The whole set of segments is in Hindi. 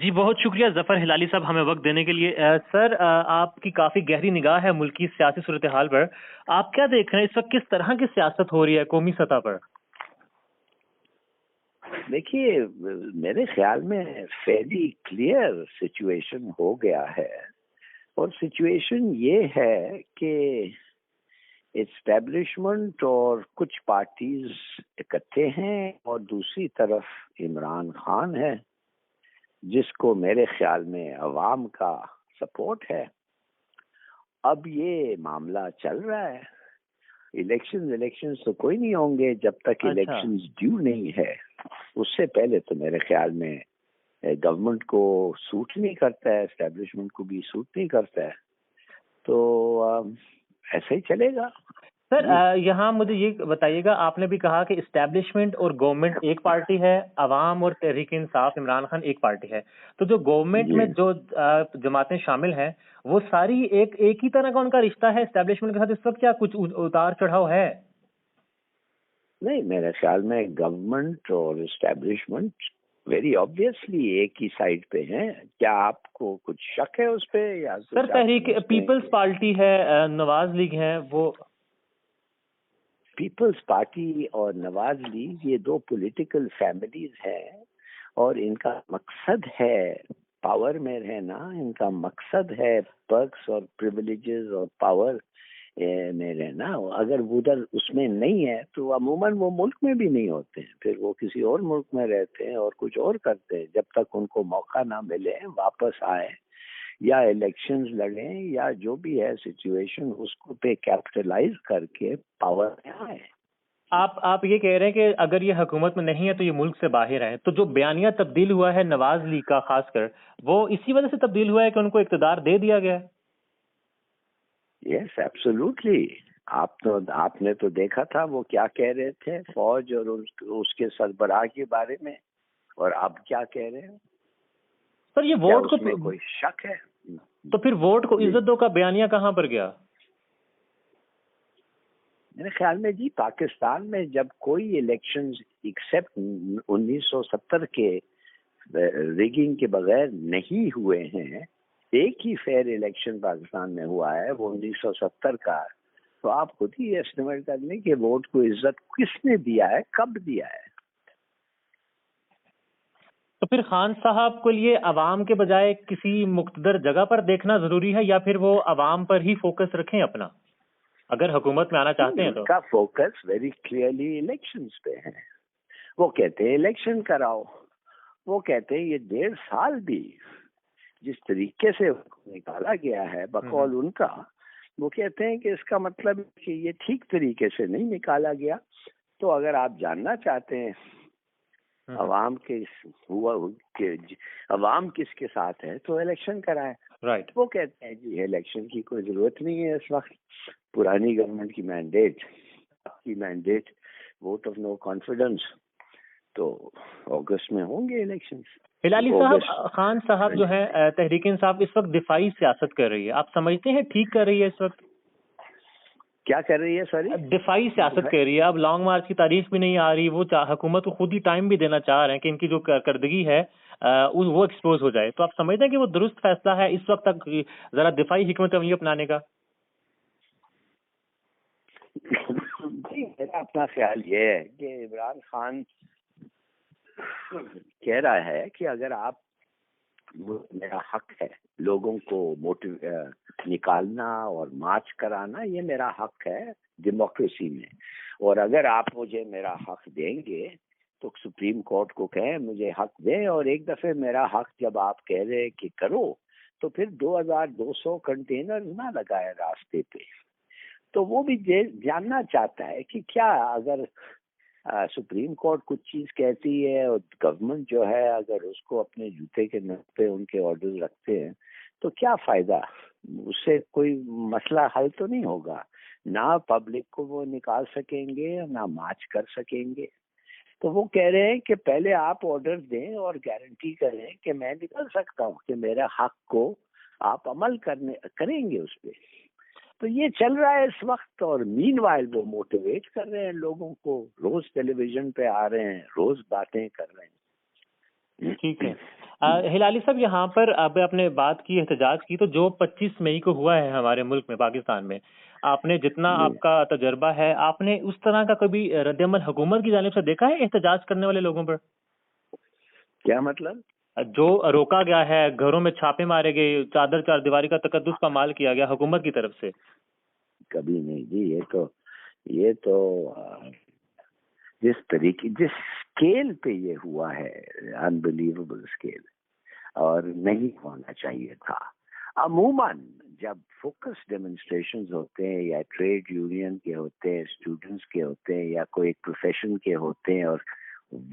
जी बहुत शुक्रिया जफर हिलाली साहब हमें वक्त देने के लिए। सर आपकी काफी गहरी निगाह है मुल्क की सियासी सूरत हाल पर। आप क्या देख रहे हैं इस वक्त, किस तरह की सियासत हो रही है कौमी सतह पर? देखिए, मेरे ख्याल में फेयरली क्लियर सिचुएशन हो गया है। और सिचुएशन ये है कि एस्टेब्लिशमेंट और कुछ पार्टीज इकट्ठे हैं और दूसरी तरफ इमरान खान है जिसको मेरे ख्याल में अवाम का सपोर्ट है। अब ये मामला चल रहा है। इलेक्शंस तो कोई नहीं होंगे जब तक इलेक्शंस ड्यू नहीं है। उससे पहले तो मेरे ख्याल में गवर्नमेंट को सूट नहीं करता है, एस्टेब्लिशमेंट को भी सूट नहीं करता है, तो ऐसे ही चलेगा। सर यहाँ मुझे ये बताइएगा, आपने भी कहा कि इस्टेब्लिशमेंट और गवर्नमेंट एक पार्टी है, अवाम और तहरीक इंसाफ इमरान खान एक पार्टी है। तो जो गवर्नमेंट में जो जमातें शामिल हैं वो सारी एक ही तरह का उनका रिश्ता है इस्टेब्लिशमेंट के साथ इस वक्त, क्या कुछ उतार चढ़ाव है? नहीं, मेरे ख्याल में गवर्नमेंट और एस्टेब्लिशमेंट वेरी ऑब्वियसली एक ही साइड पे हैं। क्या आपको कुछ शक है उस पे? या सर तहरीक पीपल्स पार्टी है, नवाज लीग है, वो पीपल्स पार्टी और नवाज लीग ये दो पॉलिटिकल फैमिलीज हैं और इनका मकसद है पावर में रहना। इनका मकसद है पर्क्स और प्रिविलेजेस और पावर में रहना। अगर उधर उसमें नहीं है तो अमूमन वो मुल्क में भी नहीं होते हैं, फिर वो किसी और मुल्क में रहते हैं और कुछ और करते हैं जब तक उनको मौका ना मिले वापस आए या इलेक्शंस लड़ें या जो भी है सिचुएशन उसको पे कैपिटलाइज करके पावर में आए। आप ये कह रहे हैं कि अगर ये हुकूमत में नहीं है तो ये मुल्क से बाहर है। तो जो बयानिया तब्दील हुआ है नवाज लीग का खासकर, वो इसी वजह से तब्दील हुआ है कि उनको इक्तदार दे दिया गया है? Yes absolutely. आपने तो देखा था वो क्या कह रहे थे फौज और उसके सरबराह के बारे में, और अब क्या कह रहे हैं? सर ये वोट को कोई शक है? तो फिर वोट को इज्जत दो का बयानिया कहां पर गया? मेरे ख्याल में जी पाकिस्तान में जब कोई इलेक्शंस एक्सेप्ट 1970 के रिगिंग के बगैर नहीं हुए हैं, एक ही फेयर इलेक्शन पाकिस्तान में हुआ है वो 1970 का, तो आप खुद ही एस्टिमेट कर लें कि वोट को इज्जत किसने दिया है, कब दिया है। तो फिर खान साहब को लिए अवाम के बजाय किसी मुख्तदर जगह पर देखना जरूरी है या फिर वो अवाम पर ही फोकस रखें अपना, अगर हुकूमत में आना चाहते हैं तो? उनका फोकस वेरी क्लियरली इलेक्शंस पे है। वो कहते हैं इलेक्शन कराओ। वो कहते हैं ये 1.5 साल भी जिस तरीके से निकाला गया है बकौल उनका, वो कहते हैं कि इसका मतलब कि ये ठीक तरीके से नहीं निकाला गया। तो अगर आप जानना चाहते हैं अवाम अवाम किसके साथ है तो इलेक्शन कराएं। राइट। वो कहते हैं जी इलेक्शन की कोई जरूरत नहीं है इस वक्त, पुरानी गवर्नमेंट की mandate vote of no confidence, तो अगस्त में होंगे इलेक्शंस। हिलाली साहब, खान साहब जो है तहरीक इंसाफ इस वक्त दिफाई सियासत कर रही है, आप समझते हैं ठीक कर रही है इस वक्त? क्या कर रही है? सॉरी, दिफाई सियासत कर रही है। अब लॉन्ग मार्च की तारीख भी नहीं आ रही, वो हुकूमत को खुद ही टाइम भी देना चाह रहे हैं कि इनकी जो करदगी है वो एक्सपोज हो जाए। तो आप समझते हैं कि वो दुरुस्त फैसला है इस वक्त तक जरा दिफाई हिकमत अमली अपनाने का? जी, मेरा अपना ख्याल ये है कि इमरान खान कह रहा है कि अगर आप, मेरा हक है लोगों को निकालना और मार्च कराना, ये मेरा हक है डेमोक्रेसी में, और अगर आप मुझे मेरा हक देंगे तो सुप्रीम कोर्ट को कहें मुझे हक दें, और एक दफे मेरा हक जब आप कह रहे हैं कि करो तो फिर 2200 कंटेनर ना लगाए रास्ते पे। तो वो भी जानना चाहता है कि क्या अगर सुप्रीम कोर्ट कुछ चीज कहती है और गवर्नमेंट जो है अगर उसको अपने जूते के नोक पे उनके ऑर्डर रखते हैं तो क्या फायदा? उससे कोई मसला हल तो नहीं होगा, ना पब्लिक को वो निकाल सकेंगे ना मार्च कर सकेंगे। तो वो कह रहे हैं कि पहले आप ऑर्डर दें और गारंटी करें कि मैं निकल सकता हूँ, कि मेरे हक को आप अमल करेंगे उस पर। तो ये चल रहा है इस वक्त, और मीनवाइल वो मोटिवेट कर रहे हैं लोगों को, रोज टेलीविजन पे आ रहे हैं, रोज बातें कर रहे हैं। ठीक है। हिलाली साहब, यहाँ पर अब आपने बात की, एहतजाज की, तो जो 25 मई को हुआ है हमारे मुल्क में, पाकिस्तान में, आपने जितना आपका तजर्बा है, आपने उस तरह का कभी रद्दअमल हुकूमत की जानिब से देखा है एहतजाज करने वाले लोगों पर? क्या मतलब? जो रोका गया है, घरों में छापे मारे गए, चादर चारदीवारी का तकद्दुस का माल किया गया हुकूमत की तरफ से? कभी नहीं जी। ये तो जिस स्केल पे ये हुआ है, अनबिलीवेबल स्केल, और नहीं होना चाहिए था। अमूमन जब फोकस डेमोन्स्ट्रेशंस होते हैं, या ट्रेड यूनियन के होते हैं, स्टूडेंट्स के होते हैं, या कोई प्रोफेशन के होते हैं, और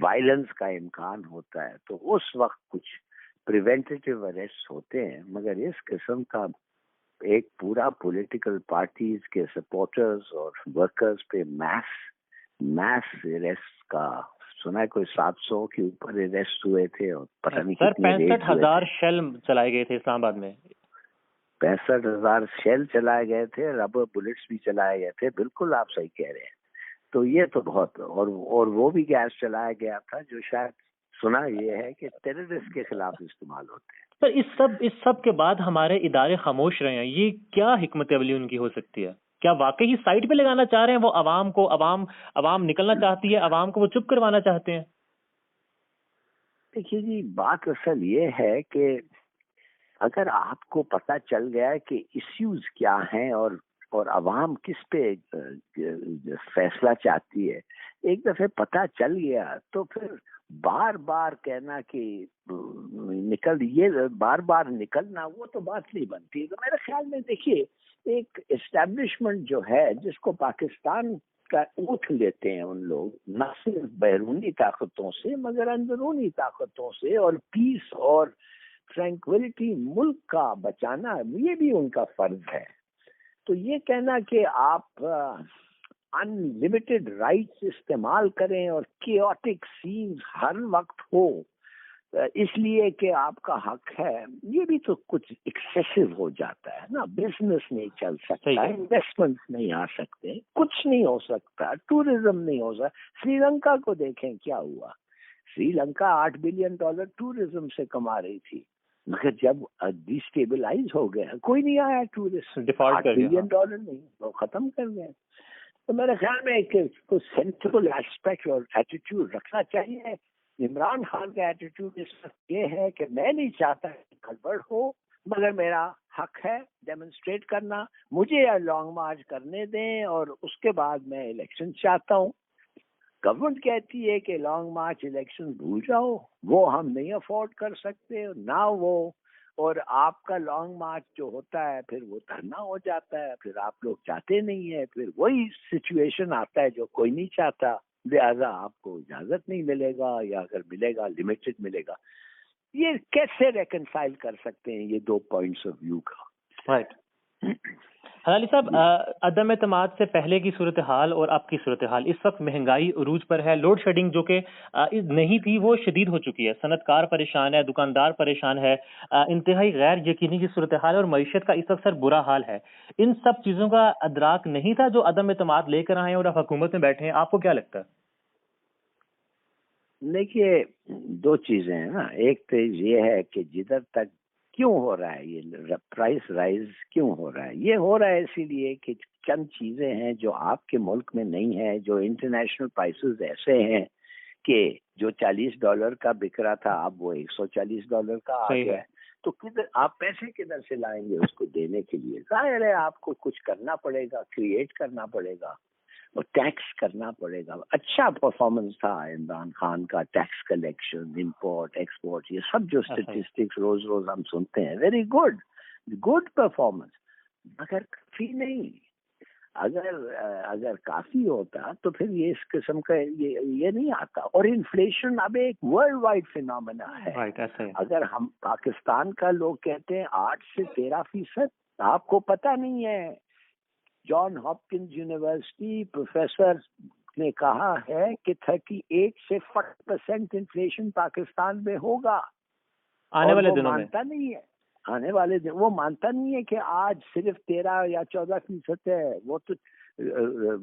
वायलेंस का इम्कान होता है, तो उस वक्त कुछ प्रिवेंटेटिव अरेस्ट होते हैं। मगर इस किस्म का एक पूरा पॉलिटिकल पार्टीज के सपोर्टर्स और वर्कर्स पे मैस अरेस्ट का सुना है, कोई 700 के ऊपर अरेस्ट हुए थे, और पता नहीं सर कितने रेट 65,000 शेल चलाए गए थे इस्लामाबाद में। 65,000 शेल चलाए गए थे, रबर बुलेट्स भी चलाए गए थे। बिल्कुल आप सही कह रहे हैं। तो ये तो बहुत, और वो भी गैस चलाया गया था जो शायद सुना ये है कि टेररिस्ट के खिलाफ इस्तेमाल होते हैं। पर इस सब के बाद हमारे इदारे खामोश रहे हैं, ये क्या हिकमत अमली उनकी हो सकती है? क्या वाकई ही साइड पे लगाना चाह रहे हैं वो अवाम को? अवाम निकलना चाहती है, अवाम को वो चुप करवाना चाहते हैं? देखिए जी, बात असल ये है कि अगर आपको पता चल गया है कि इश्यूज क्या हैं, और अवाम किस पे फैसला चाहती है, एक दफे पता चल गया, तो फिर बार बार कहना कि बार बार निकलना, वो तो बात नहीं बनती। तो मेरे ख्याल में देखिए, एक एस्टेब्लिशमेंट जो है, जिसको पाकिस्तान का ऊँट लेते हैं उन लोग, न सिर्फ बैरूनी ताकतों से मगर अंदरूनी ताकतों से, और पीस और ट्रैंक्विलिटी मुल्क का बचाना, ये भी उनका फर्ज है। तो ये कहना कि आप अनलिमिटेड राइट्स इस्तेमाल करें और केओटिक सीन्स हर वक्त हो, इसलिए कि आपका हक है, ये भी तो कुछ एक्सेसिव हो जाता है ना। बिजनेस नहीं चल सकता, इन्वेस्टमेंट्स नहीं आ सकते, कुछ नहीं हो सकता, टूरिज्म नहीं हो सकता। श्रीलंका को देखें क्या हुआ। श्रीलंका $8 बिलियन टूरिज्म से कमा रही थी, मगर जब डिस्टेबलाइज हो गया, कोई नहीं आया टूरिस्ट, डिफॉल्ट $8 बिलियन नहीं, वो खत्म कर गए। तो मेरे ख्याल में एक सेंसिबल एस्पेक्ट और एटीट्यूड रखना चाहिए। इमरान खान का एटीट्यूड इस वक्त ये है कि मैं नहीं चाहता कि गड़बड़ हो, मगर मेरा हक है डेमोन्स्ट्रेट करना, मुझे लॉन्ग मार्च करने दें, और उसके बाद मैं इलेक्शन चाहता हूँ। गवर्नमेंट कहती है कि लॉन्ग मार्च इलेक्शन भूल जाओ, वो हम नहीं अफोर्ड कर सकते ना वो, और आपका लॉन्ग मार्च जो होता है फिर वो धरना हो जाता है, फिर आप लोग चाहते नहीं है, फिर वही सिचुएशन आता है जो कोई नहीं चाहता, लिहाजा आपको इजाजत नहीं मिलेगा, या अगर मिलेगा लिमिटेड मिलेगा। ये कैसे रेकनसाइल कर सकते हैं ये दो पॉइंट्स ऑफ व्यू का? राइट। हिलाली साहब, अदम एतमाद से पहले की सूरत हाल और अब की सूरत हाल, इस वक्त महंगाई उरूज पर है, लोड शेडिंग जो कि नहीं थी वो शदीद हो चुकी है, सनतकार परेशान है, दुकानदार परेशान है, इंतहाई गैर यकीनी की सूरत हाल और मईशत का इस वक्त सर बुरा हाल है। इन सब चीजों का अदराक नहीं था जो अदम एतमाद लेकर आए और अब हुकूमत में बैठे हैं, आपको क्या लगता है? देखिए, दो चीजें हैं ना। एक तो ये है कि जिधर तक क्यों हो रहा है ये प्राइस राइज, क्यों हो रहा है? ये हो रहा है इसीलिए कि चंद चीजें हैं जो आपके मुल्क में नहीं है, जो इंटरनेशनल प्राइसेस ऐसे हैं कि जो $40 का बिक रहा था अब वो $140 का आ गया है। तो किधर आप पैसे किधर से लाएंगे उसको देने के लिए? जाहिर है आपको कुछ करना पड़ेगा, क्रिएट करना पड़ेगा, और टैक्स करना पड़ेगा। अच्छा परफॉर्मेंस था इमरान खान का, टैक्स कलेक्शन, इंपोर्ट एक्सपोर्ट, ये सब जो स्टेटिस्टिक्स रोज रोज हम सुनते हैं, वेरी गुड परफॉर्मेंस, मगर काफी नहीं। अगर काफी होता तो फिर ये इस किस्म का ये नहीं आता। और इन्फ्लेशन अब एक वर्ल्ड वाइड फिनोमेना है। अगर हम पाकिस्तान का लोग कहते हैं 8 से 13%, आपको पता नहीं है, जॉन हॉपकिंस यूनिवर्सिटी प्रोफेसर ने कहा है कि 38 से 40% इन्फ्लेशन पाकिस्तान में होगा आने वाले दिनों में। मानता नहीं है, आने वाले दिन वो मानता नहीं है कि आज सिर्फ 13 या 14% है। वो तो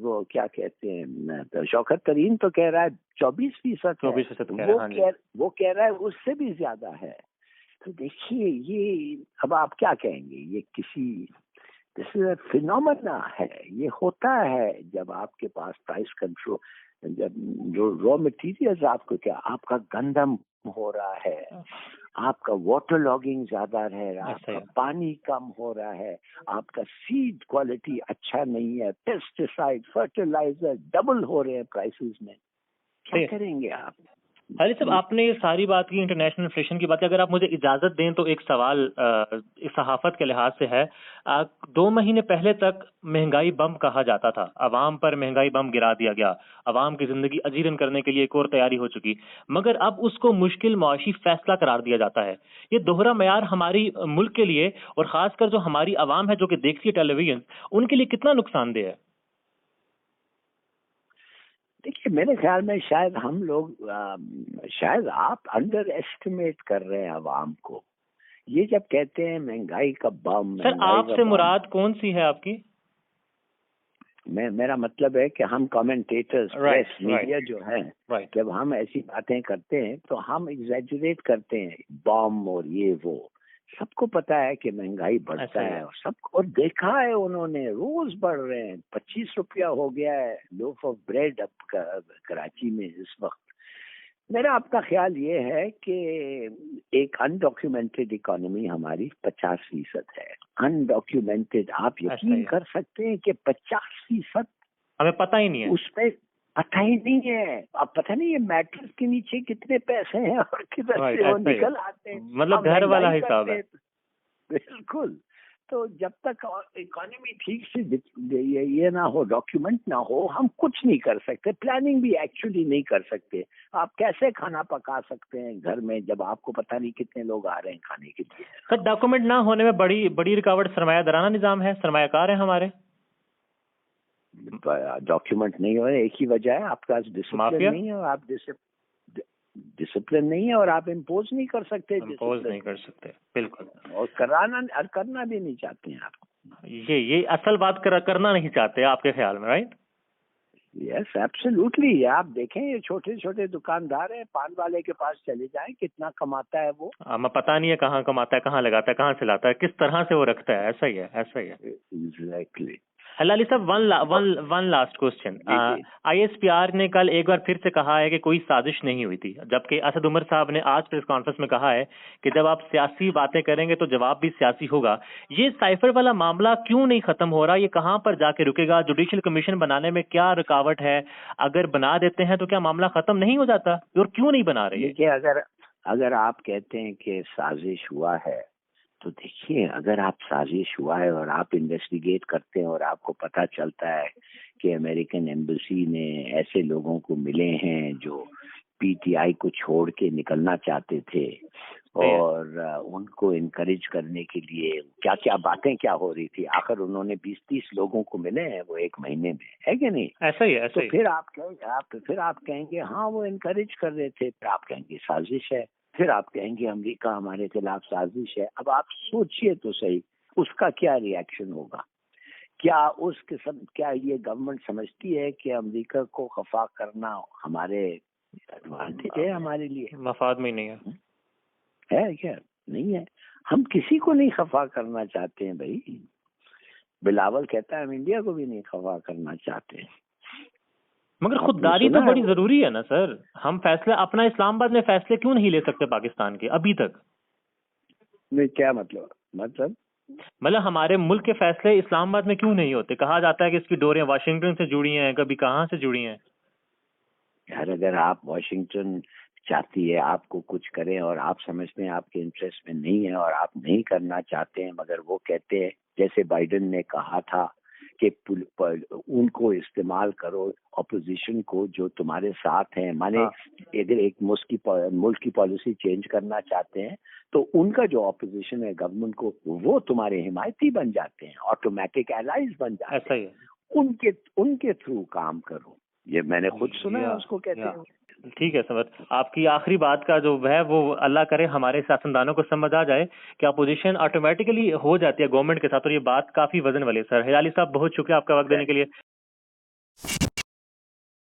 वो क्या कहते हैं, शौकत तरीन तो कह रहा है 24%। वो कह रहा है उससे भी ज्यादा है। तो देखिए, ये अब आप क्या कहेंगे, ये दिस इज फिनोमेना है, ये होता है जब आपके पास प्राइस कंट्रोल, जब जो रॉ मटेरियल्स आपको क्या, आपका गंदम हो रहा है, आपका वाटर लॉगिंग ज्यादा रह रहा है, आपका पानी कम हो रहा है, आपका सीड क्वालिटी अच्छा नहीं है, पेस्टिसाइड फर्टिलाइजर डबल हो रहे हैं प्राइसेस में, क्या करेंगे आप? अली साहब, आपने ये सारी बात की, इंटरनेशनल इन्फ्लेशन की बात की, अगर आप मुझे इजाजत दें तो एक सवाल इस सहाफत के लिहाज से है। 2 महीने पहले तक महंगाई बम कहा जाता था, अवाम पर महंगाई बम गिरा दिया गया, अवाम की जिंदगी अजीरन करने के लिए एक और तैयारी हो चुकी, मगर अब उसको मुश्किल मुआशी फैसला करार दिया जाता है। ये दोहरा मयार हमारी मुल्क के लिए और खासकर जो हमारी अवाम है जो कि देखती है टेलीविजन, उनके लिए कितना नुकसानदेह है? देखिए, मेरे ख्याल में शायद हम लोग शायद आप अंडर एस्टिमेट कर रहे हैं अवाम को। ये जब कहते हैं महंगाई का बम, सर आपसे मुराद कौन सी है आपकी? मेरा मतलब है कि हम कमेंटेटर्स, प्रेस, मीडिया जो है, जब हम ऐसी बातें करते हैं तो हम एग्जैजुरेट करते हैं, बम और ये वो। सबको पता है कि महंगाई बढ़ता है, और सबको, और देखा है उन्होंने, रोज बढ़ रहे हैं। 25 रुपया हो गया है लोफ ऑफ ब्रेड अब कराची में इस वक्त। मेरा अपना ख्याल ये है कि एक अनडॉक्यूमेंटेड इकोनॉमी हमारी 50% है। अनडॉक्यूमेंटेड, आप यकीन कर सकते हैं कि 50% हमें पता ही नहीं है, उसमें पता ही नहीं है। अब पता नहीं है मैट्रिक्स के नीचे कितने पैसे हैं और किधर से वो निकल आते हैं, मतलब घर वाला हिसाब है। बिल्कुल। तो जब तक इकोनॉमी ठीक से ये ना हो, डॉक्यूमेंट ना हो, हम कुछ नहीं कर सकते। प्लानिंग भी एक्चुअली नहीं कर सकते। आप कैसे खाना पका सकते हैं घर में जब आपको पता नहीं कितने लोग आ रहे हैं खाने के लिए? सर, डॉक्यूमेंट ना होने में बड़ी रुकावट सरमायादाराना निजाम है, सरमायाकार है हमारे। डॉक्यूमेंट नहीं हो, एक ही वजह है, आपके पास डिसिप्लिन नहीं है, और आप डिसिप्लिन नहीं है और आप इम्पोज नहीं कर सकते। बिल्कुल। और करना भी नहीं चाहते हैं आप। ये असल बात करना नहीं चाहते आपके ख्याल में, राइट? Yes, absolutely. आप देखें, ये छोटे छोटे दुकानदार हैं, पान वाले के पास चले जाएं, कितना कमाता है वो। हमें पता नहीं है कहाँ कमाता है, कहाँ लगाता है, कहाँ से लाता है, किस तरह से वो रखता है। ऐसा ही है। एग्जैक्टली। अली साहब, वन लास्ट क्वेश्चन। ISPR ने कल एक बार फिर से कहा है कि कोई साजिश नहीं हुई थी, जबकि असद उमर साहब ने आज प्रेस कॉन्फ्रेंस में कहा है कि जब आप सियासी बातें करेंगे तो जवाब भी सियासी होगा। ये साइफर वाला मामला क्यों नहीं खत्म हो रहा? ये कहाँ पर जाके रुकेगा? जुडिशियल कमीशन बनाने में क्या रुकावट है? अगर बना देते हैं तो क्या मामला खत्म नहीं हो जाता? और क्यों नहीं बना रहे? देखिए, अगर आप कहते हैं कि साजिश हुआ है, तो देखिए, अगर आप साजिश हुआ है और आप इन्वेस्टिगेट करते हैं और आपको पता चलता है कि अमेरिकन एम्बेसी ने ऐसे लोगों को मिले हैं जो PTI को छोड़ के निकलना चाहते थे, और उनको इनकरेज करने के लिए क्या क्या बातें क्या हो रही थी। आखिर उन्होंने 20-30 लोगों को मिले हैं वो 1 महीने में, है कि नहीं? ऐसा ही है। तो फिर आप कहेंगे हाँ वो इनकरेज कर रहे थे, फिर आप कहेंगे साजिश है, फिर आप कहेंगे अमेरिका हमारे खिलाफ साजिश है। अब आप सोचिए तो सही, उसका क्या रिएक्शन होगा? क्या ये गवर्नमेंट समझती है कि अमेरिका को खफा करना हमारे एडवांटेज है, हमारे लिए मफाद में नहीं है क्या? नहीं है। हम किसी को नहीं खफा करना चाहते हैं भाई। बिलावल कहता है हम इंडिया को भी नहीं खफा करना चाहते। मगर खुददारी तो बड़ी जरूरी है ना सर। हम फैसले अपना इस्लामाबाद में फैसले क्यों नहीं ले सकते पाकिस्तान के अभी तक? नहीं, क्या मतलब हमारे मुल्क के फैसले इस्लामाबाद में क्यों नहीं होते? कहा जाता है कि इसकी डोरें वाशिंगटन से जुड़ी हैं, कभी कहाँ से जुड़ी हैं। यार, अगर आप वाशिंगटन चाहती है आपको कुछ करें और आप समझते हैं आपके इंटरेस्ट में नहीं है और आप नहीं करना चाहते हैं, मगर वो कहते हैं, जैसे बाइडेन ने कहा था कि उनको इस्तेमाल करो, ऑपोजिशन को जो तुम्हारे साथ हैं, माने अगर एक मुल्क की पॉलिसी चेंज करना चाहते हैं तो उनका जो ऑपोजिशन है गवर्नमेंट को, वो तुम्हारे हिमायती बन जाते हैं, ऑटोमेटिक एलाइज बन जाते हैं। उनके थ्रू काम करो। ये मैंने खुद सुना है उसको कहते हैं। ठीक है समझ। आपकी आखिरी बात का जो है वो अल्लाह करे हमारे सियासतदानों को समझ आ जाए कि अपोजिशन ऑटोमेटिकली हो जाती है गवर्नमेंट के साथ, और ये बात काफी वजन वाली है। सर हिलाली साहब, बहुत शुक्रिया आपका वक्त देने के लिए।